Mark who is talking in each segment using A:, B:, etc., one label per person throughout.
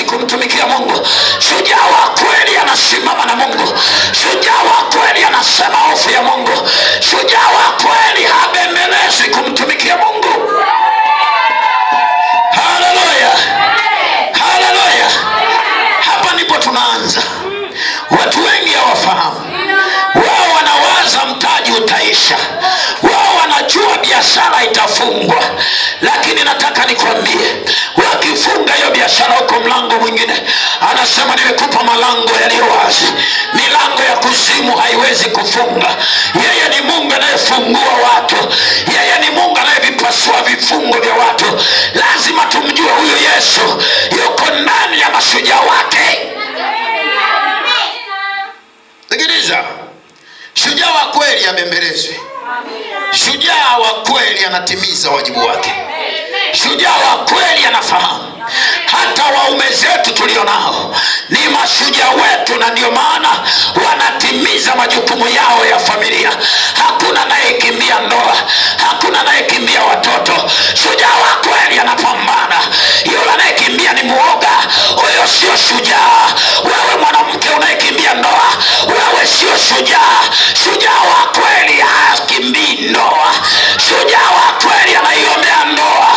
A: kumtumikia Mungu. Shujaa wa kweli anasimama na Mungu. Shujaa wa kweli anasema hofu ya Mungu. Shujaa wa kweli habembelezi kumtumikia Mungu. Haleluya, haleluya. Hapa ndipo tunaanza. Watu wengi hawafahamu. Wao wanawaza mtaji utaisha, wao wanajua biashara itafungwa, lakini nataka nikwambie, wakifunga hiyo biashara huko mlango mwingine anasema nimekupa malango yaliyo wazi. Milango ya kuzimu haiwezi kufunga. Yeye ni Mungu anayefungua watu, yeye ni Mungu anayevipasua vifungo vya watu. Lazima tumjue huyu Yesu yuko ndani ya mashujaa wake. Sikiliza, shujaa wa kweli abembelezwe. Shujaa wa kweli anatimiza wajibu wake. Shujaa wa kweli anafahamu hata waume zetu tulio nao ni mashujaa wetu, na ndio maana wanatimiza majukumu yao ya familia. Hakuna anayekimbia ndoa, hakuna anayekimbia watoto. Shujaa wa kweli anapambana. Yule anayekimbia ni muoga, huyo sio shujaa. Wewe mwanamke unayekimbia ndoa, wewe sio shujaa. Shujaa wa kweli hakimbii ndoa. Shujaa wa kweli anaiombea ndoa.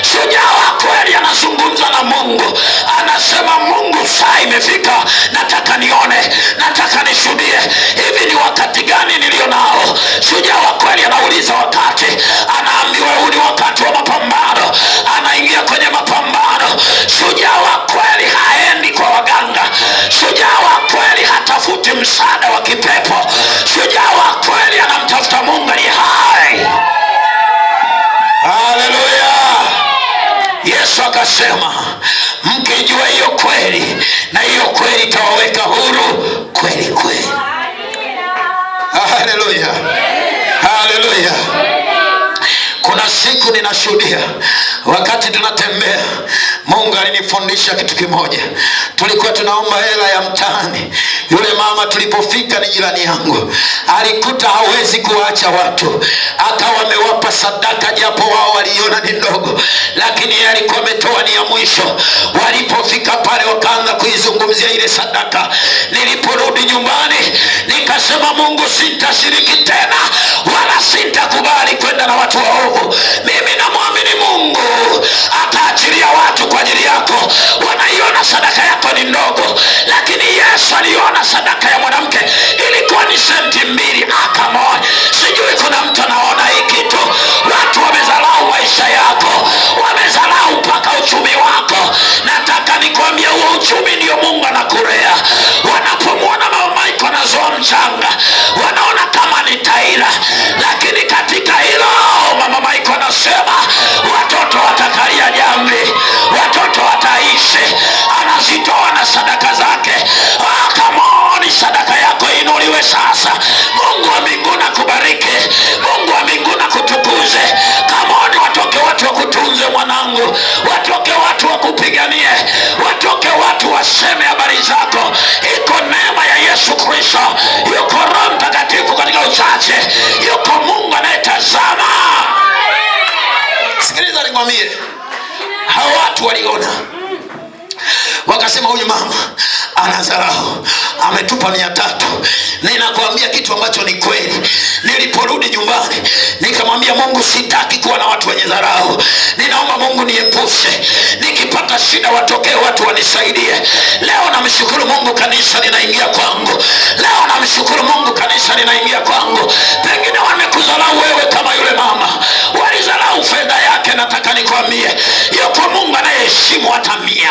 A: Shujaa wa kweli anazungumza na Mungu, anasema Mungu, saa imefika, nataka nione, nataka nishuhudie. Hivi ni wakati gani nilio nao? Shujaa wa kweli anauliza wakati, anaambiwa huu ni wakati wa mapambano, anaingia kwenye mapambano. Shujaa wa kweli haendi kwa waganga. Shujaa wa kweli hatafuti msaada wa kipepo. Shujaa wa kweli anamtafuta Mungu aliye hai. Haleluya. Yesu akasema mkijua hiyo kweli, na hiyo kweli itawaweka huru kweli kweli. Haleluya, haleluya. Kuna siku ninashuhudia, wakati tunatembea, Mungu alinifundisha kitu kimoja. Tulikuwa tunaomba hela ya mtaani. Yule mama tulipofika, ni jirani yangu, alikuta hawezi kuacha watu, akawa amewapa sadaka, japo wao waliona ni ndogo, lakini yeye alikuwa ametoa ni ya mwisho. Walipofika pale, wakaanza kuizungumzia ile sadaka. Niliporudi nyumbani, nikasema Mungu, sitashiriki tena, wala sitakubali kwenda na watu waovu. Mimi namwamini Mungu ataachilia watu kwa ajili yako. Wanaiona sadaka yako ni ndogo, lakini Yesu aliona sadaka ya mwanamke ilikuwa ni senti 2, akamoa. Sijui kuna mtu anaona hii kitu. Watu wamedharau maisha yako, wamedharau mpaka uchumi wako. Nataka nikwambie, huo uchumi ndio Mungu anakulea. Wanapomwona mama Maiko anazoa mchanga, wanaona kama ni taila, lakini katika hilo mama Maiko anasema watoto watakalia jambi, watoto wataishi. Anazitoa na sadaka zake. Kamoni, sadaka yako inuliwe sasa. Mungu wa mbinguni akubariki, Mungu wa mbinguni akutukuze. Kamoni, watoke watu wakutunze mwanangu, watoke watu wakupiganie, watoke watu waseme habari zako. Iko neema ya Yesu Kristo, yuko Roho Mtakatifu katika uchache, yuko Mungu anayetazama. Sikiliza nikwambie, hao watu waliona, wakasema huyu mama anadharau, ametupa 300. Ninakwambia kitu ambacho ni kweli. Niliporudi nyumbani, nikamwambia Mungu, sitaki kuwa na watu wenye dharau. Ninaomba Mungu niepushe, nikipata shida watokee watu wanisaidie. Leo namshukuru Mungu, kanisa linaingia kwangu. Leo namshukuru Mungu, kanisa linaingia kwangu. Pengine wamekudharau wewe kama yule mama, walidharau fedha yake. Nataka nikwambie, yuko Mungu anayeheshimu hata 100.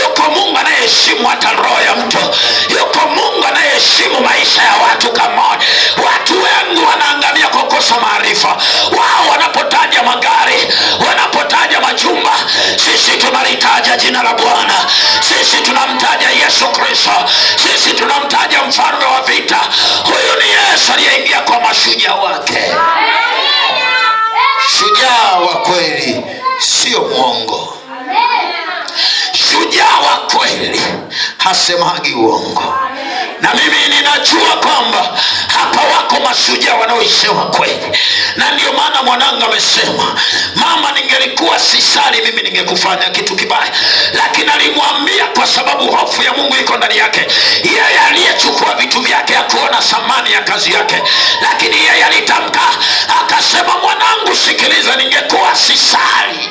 A: Yuko Mungu anayeheshimu hata roho ya mtu. Yuko Mungu anayeheshimu maisha ya watu. Kama watu wengi wanaangamia kwa kukosa maarifa. Wao wanapotaja magari, wanapotaja majumba, sisi tunalitaja jina la Bwana. Sisi tunamtaja Yesu Kristo. Sisi tunamtaja mfalme wa vita. Huyu ni Yesu aliyeingia kwa mashujaa wake. Shujaa wa kweli sio mwongo. Shujaa wa kweli hasemagi uongo. Na mimi ninajua kwamba hapa wako mashujaa wanaoisema kweli. Na ndio maana mwanangu amesema, mama, ningelikuwa sisali mimi ningekufanya kitu kibaya. Lakini alimwambia kwa sababu hofu ya Mungu iko ndani yake. Yeye aliyechukua vitu vyake hakuona thamani ya kazi yake, lakini yeye alitamka akasema, mwanangu sikiliza, ningekuwa sisali.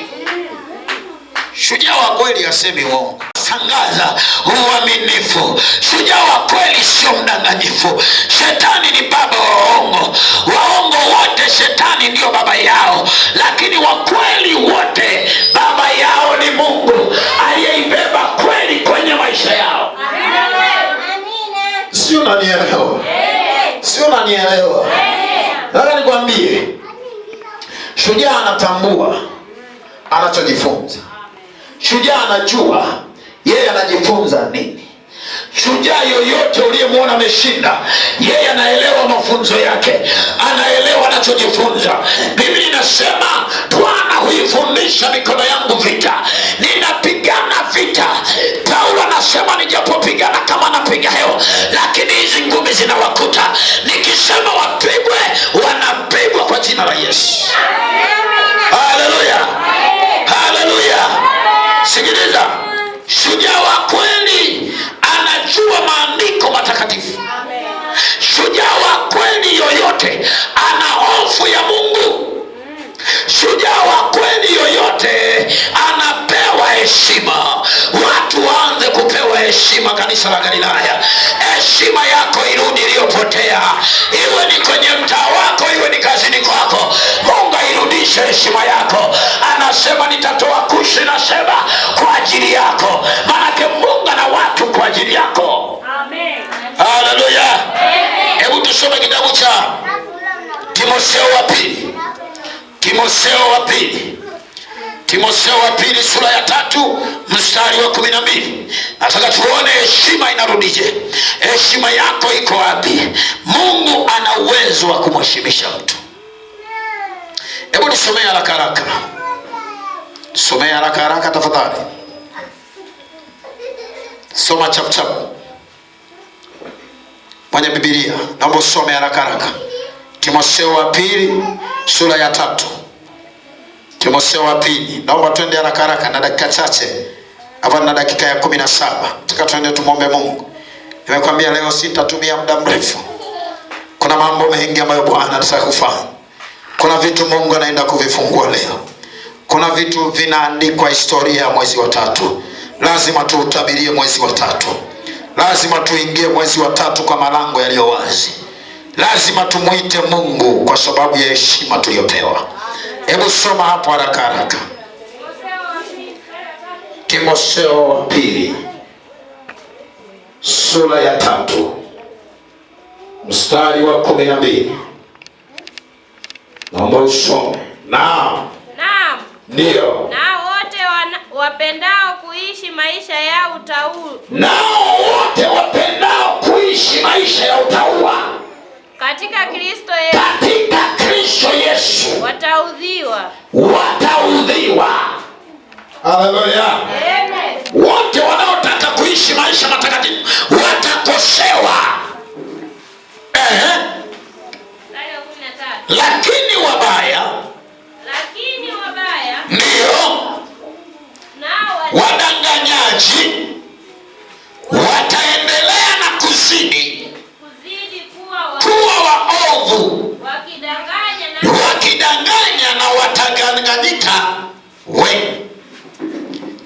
A: Shujaa wa kweli hasemi uongo. Tangaza uaminifu. Shujaa wa kweli sio mdanganyifu. Shetani ni baba wa waongo. Waongo wote shetani ndio baba yao, lakini wa kweli wote baba yao ni Mungu aliyeibeba kweli kwenye maisha yao. Sio unanielewa? Sio unanielewa? Nataka nikwambie, shujaa anatambua anachojifunza. Shujaa anajua yeye anajifunza nini. Shujaa yoyote uliyemwona ameshinda, yeye anaelewa mafunzo yake, anaelewa anachojifunza. Mimi ninasema Bwana huifundisha mikono yangu vita, ninapigana vita. Paulo anasema nijapopigana kama napiga hewa, lakini hizi ngumi zinawakuta. Nikisema wapigwe, wanapigwa kwa jina la Yesu. Haleluya, haleluya. Sikiliza, shujaa wa kweli anajua maandiko matakatifu. Shujaa wa kweli yoyote ana hofu ya Mungu. Shujaa wa kweli yoyote anapewa heshima. Watu waanze kupewa heshima, kanisa la Galilaya. Heshima yako irudi iliyopotea, iwe ni kwenye mtaa wako, iwe ni kazini kwako. Mungu airudishe heshima yako. Anasema nitatoa Kushi na Sheba kwa ajili yako. Maana Mungu ana watu kwa ajili yako. Amen. Haleluya. Hebu tusome kitabu cha Timotheo wa pili. Timotheo wa pili. Timotheo wa pili sura ya 3 mstari wa 12. Nataka tuone heshima inarudije. Heshima yako iko wapi? Mungu ana uwezo wa kumheshimisha mtu. Hebu nisomee haraka haraka. Somea haraka haraka tafadhali. Soma chap chap. Mwenye Biblia, naomba usome haraka haraka. Timotheo wa pili sura ya 3. Timotheo wa pili. Naomba twende haraka haraka na dakika chache. Hapa na dakika ya 17. Nataka twende tumombe Mungu. Nimekwambia leo sitatumia muda mrefu. Kuna mambo mengi ambayo Bwana anataka kufanya. Kuna vitu Mungu anaenda kuvifungua leo. Kuna vitu vinaandikwa historia ya mwezi wa 3. Lazima tuutabirie mwezi wa 3. Lazima tuingie mwezi wa 3 kwa malango yaliyo wazi. Lazima tumuite Mungu kwa sababu ya heshima tuliyopewa. Hebu soma hapo haraka haraka. Timotheo wa pili sura ya 3 mstari wa 12. Naomba usome. Naam. Ndio.
B: Nao wote wapendao kuishi maisha ya utauwa.
A: Nao wote wapendao kuishi maisha ya utauwa
B: katika Kristo Yesu.
A: Katika Kristo Yesu.
B: Wataudhiwa.
A: Wataudhiwa. Haleluya.
B: Amen.
A: Wote wanaotaka kuishi maisha matakatifu watakosewa. Lakini wabaya ndio wadanganyaji wataendelea na kuzidi kuwa waovu, wakidanganya na wataganganyika wengi.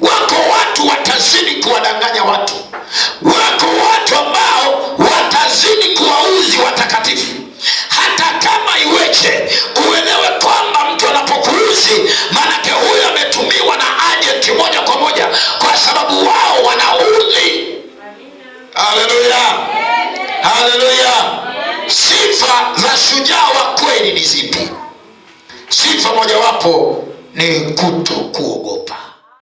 A: Wako watu watazidi kuwadanganya watu. Wako watu ambao watazidi kuwauzi watakatifu. Hata kama iweje, uelewe kwamba mtu anapokuuzi, manake huyo ametumiwa na agent moja kwa moja, kwa sababu wao wanauzi. Haleluya, haleluya. Sifa za shujaa wa kweli ni zipi? Sifa mojawapo ni kuto kuogopa.